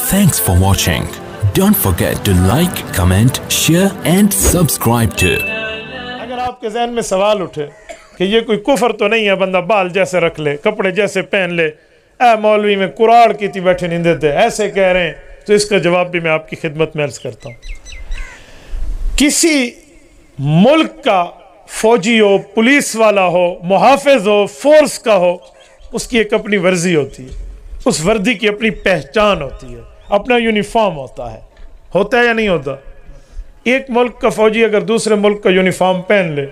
Thanks for watching. Don't forget to like, comment, share and subscribe to. अगर आपके ज़हन में सवाल उठे कि ये कोई कुफर तो नहीं है, बंदा बाल जैसे रख ले, कपड़े जैसे पहन ले, मौलवी में कुराड़ की थी बैठे नहीं देते, ऐसे कह रहे हैं, तो इसका जवाब भी मैं आपकी खिदमत में अर्ज करता हूँ। किसी मुल्क का फौजी हो, पुलिस वाला हो, मुहाफिज हो, फोर्स का हो, उसकी एक अपनी वर्जी होती है, उस वर्दी की अपनी पहचान होती है, अपना यूनिफॉर्म होता है या नहीं होता? एक मुल्क का फौजी अगर दूसरे मुल्क का यूनिफॉर्म पहन ले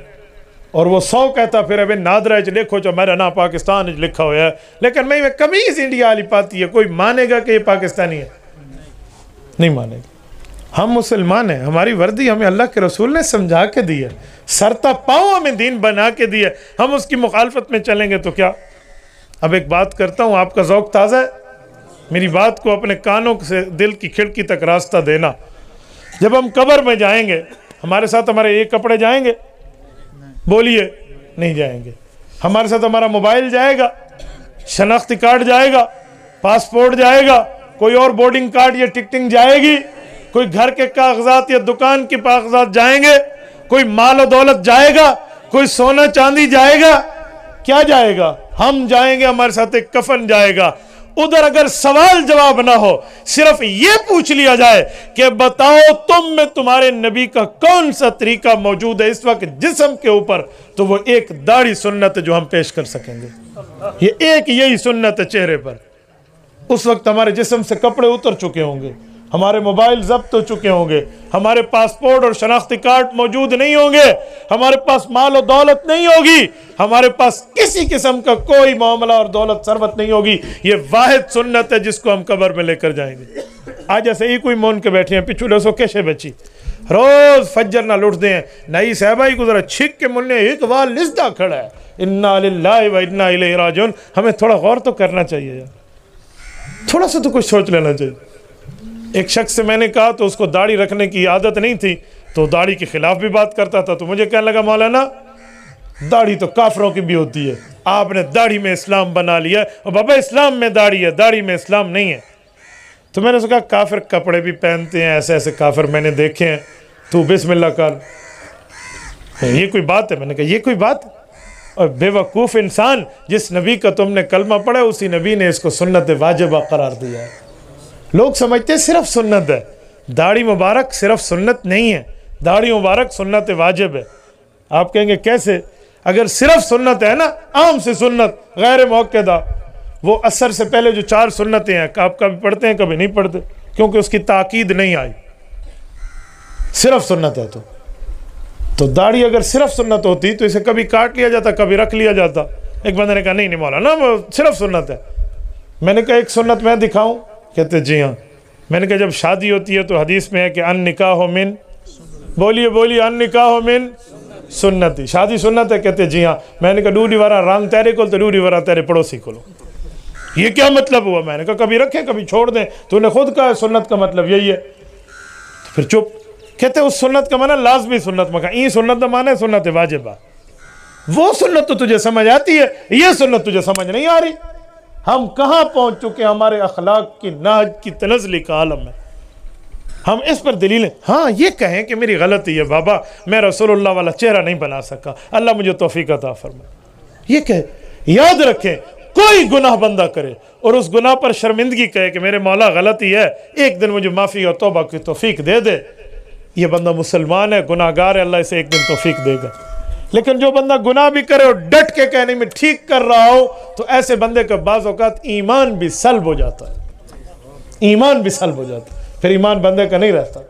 और वो 100 कहता फिर अबे नादरा च लिखो जो मेरा ना पाकिस्तान लिखा हुआ है, लेकिन मैं कमीज इंडिया वाली पाती है, कोई मानेगा कि ये पाकिस्तानी है? नहीं मानेगा। हम मुसलमान हैं, हमारी वर्दी हमें अल्लाह के रसूल ने समझा के दी है, सरता पाँव हमें दीन बना के दी है, हम उसकी मुखालफत में चलेंगे तो क्या? अब एक बात करता हूँ, आपका ज़ौक़ ताज़ा है, मेरी बात को अपने कानों से दिल की खिड़की तक रास्ता देना। जब हम कब्र में जाएंगे, हमारे साथ हमारे एक कपड़े जाएंगे? बोलिए, नहीं जाएंगे। हमारे साथ हमारा मोबाइल जाएगा, शनाख्ती कार्ड जाएगा, पासपोर्ट जाएगा, कोई और बोर्डिंग कार्ड या टिकटिंग जाएगी, कोई घर के कागजात या दुकान के कागजात जाएंगे, कोई माल और दौलत जाएगा, कोई सोना चांदी जाएगा? क्या जाएगा? हम जाएंगे, हमारे साथ एक कफन जाएगा। उधर अगर सवाल जवाब ना हो, सिर्फ ये पूछ लिया जाए कि बताओ तुम में तुम्हारे नबी का कौन सा तरीका मौजूद है इस वक्त जिस्म के ऊपर, तो वो एक दाढ़ी सुन्नत है जो हम पेश कर सकेंगे। ये एक यही सुन्नत है चेहरे पर। उस वक्त हमारे जिस्म से कपड़े उतर चुके होंगे, हमारे मोबाइल जब्त हो चुके होंगे, हमारे पासपोर्ट और शनाख्ती कार्ड मौजूद नहीं होंगे, हमारे पास माल और दौलत नहीं होगी, हमारे पास किसी किस्म का कोई मामला और दौलत सरवत नहीं होगी। ये वाहिद सुन्नत है जिसको हम कब्र में लेकर जाएंगे। आज ऐसे ही कोई मोन के बैठे हैं, पिछले सो कैसे बची, रोज फज्जर ना लुटते हैं, नई साहबाई को जरा छिक के मुन्ने एक वाल लिस्दा खड़ा है, इन्ना लिल्लाहि व इन्ना इलैहि राजिऊन। हमें थोड़ा गौर तो करना चाहिए यार, थोड़ा सा तो कुछ सोच लेना चाहिए। एक शख्स से मैंने कहा तो उसको दाढ़ी रखने की आदत नहीं थी, तो दाढ़ी के खिलाफ भी बात करता था, तो मुझे कहने लगा मौलाना दाढ़ी तो काफरों की भी होती है, आपने दाढ़ी में इस्लाम बना लिया, और बाबा इस्लाम में दाढ़ी है, दाढ़ी में इस्लाम नहीं है। तो मैंने उसको कहा काफिर कपड़े भी पहनते हैं, ऐसे ऐसे काफिर मैंने देखे हैं, तू बिस्मिल्लाह कर, ये कोई बात है? मैंने कहा ये कोई बात? और बेवकूफ़ इंसान, जिस नबी का तुमने कलमा पढ़ा उसी नबी ने इसको सुन्नत वाजिबा करार दिया है। लोग समझते हैं सिर्फ सुन्नत है, दाढ़ी मुबारक सिर्फ सुन्नत नहीं है, दाढ़ी मुबारक सुन्नत वाजिब है। आप कहेंगे कैसे? अगर सिर्फ सुन्नत है ना, आम से सुन्नत गैर मौक़दा, वो असर से पहले जो 4 सुन्नतें हैं, आप कभी पढ़ते हैं कभी नहीं पढ़ते, क्योंकि उसकी ताकीद नहीं आई, सिर्फ सुन्नत है। तो दाढ़ी अगर सिर्फ सुन्नत होती तो इसे कभी काट लिया जाता, कभी रख लिया जाता। एक बंदे ने कहा नहीं नहीं मौलाना वो सिर्फ सुन्नत है। मैंने कहा एक सुन्नत मैं दिखाऊं? कहते जी हाँ। मैंने कहा जब शादी होती है तो हदीस में है कि अन निकाह मिन, बोलिए बोलिए, अन निकाह मिन सुन्नती, शादी सुन्नत है? कहते जी हाँ। मैंने कहा डूडी वारा राम तेरे को तो डूडी वारा तेरे पड़ोसी को लो, ये क्या मतलब हुआ? मैंने कहा कभी रखें कभी छोड़ दें, तूने खुद कहा सुन्नत का मतलब यही है। तो फिर चुप। कहते उस सुन्नत का माना लाजमी सुन्नत मका, ये सुन्नत का माना है सुन्नत वाजिबा। वो सुन्नत तो तुझे समझ आती है, ये सुन्नत तुझे समझ नहीं आ रही। हम कहाँ पहुँच चुके, हमारे अखलाक की नाज की तनज़ली का आलम है। हम इस पर दलीलें, हाँ ये कहें कि मेरी गलती है बाबा, मैं रसूलुल्लाह वाला चेहरा नहीं बना सका, अल्लाह मुझे तौफीक अता फरमाए, ये कहे। याद रखें, कोई गुनाह बंदा करे और उस गुनाह पर शर्मिंदगी कहे कि मेरे मौला गलती है, एक दिन मुझे माफ़ी और तौबा की तौफीक दे दे, ये बंदा मुसलमान है, गुनाहगार है, अल्लाह इसे एक दिन तौफीक देगा। लेकिन जो बंदा गुनाह भी करे और डट के कहने में ठीक कर रहा हो, तो ऐसे बंदे का बाज़ औक़ात ईमान भी सल्ब हो जाता है, ईमान भी सल्ब हो जाता है, फिर ईमान बंदे का नहीं रहता।